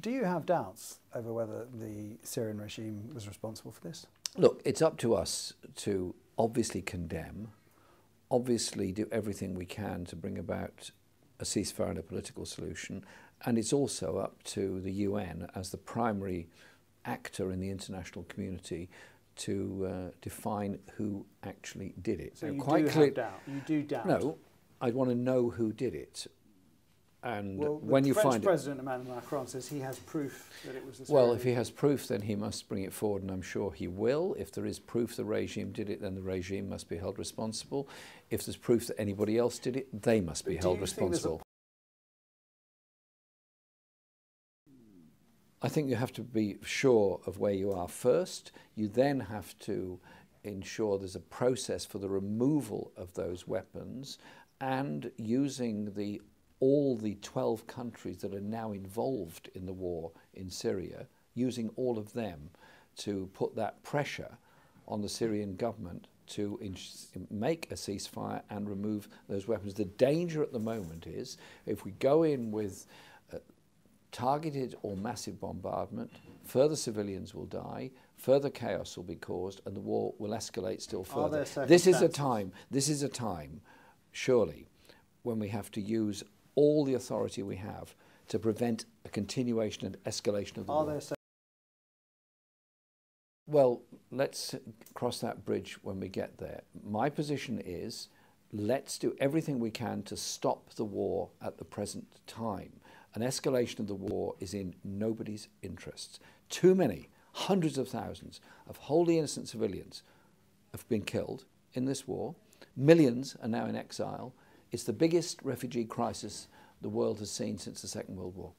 Do you have doubts over whether the Syrian regime was responsible for this? Look, it's up to us to obviously condemn, obviously do everything we can to bring about a ceasefire and a political solution, and it's also up to the UN as the primary actor in the international community to define who actually did it. So now, you quite do have doubt. You do doubt. No, I'd want to know who did it. And well, when you French find President Emmanuel Macron says he has proof that it was the Well, Syrian if he has proof, then he must bring it forward, and I'm sure he will. If there is proof the regime did it, then the regime must be held responsible. If there's proof that anybody else did it, they must be held responsible. I think you have to be sure of where you are first. You then have to ensure there's a process for the removal of those weapons, and using all the 12 countries that are now involved in the war in Syria, using all of them to put that pressure on the Syrian government to make a ceasefire and remove those weapons. The danger at the moment is if we go in with targeted or massive bombardment, further civilians will die, further chaos will be caused, and the war will escalate still further. This is a time, surely, when we have to use all the authority we have to prevent a continuation and escalation of the war. Well, let's cross that bridge when we get there. My position is, let's do everything we can to stop the war at the present time. An escalation of the war is in nobody's interests. Too many, hundreds of thousands of wholly innocent civilians have been killed in this war. Millions are now in exile. It's the biggest refugee crisis the world has seen since the Second World War.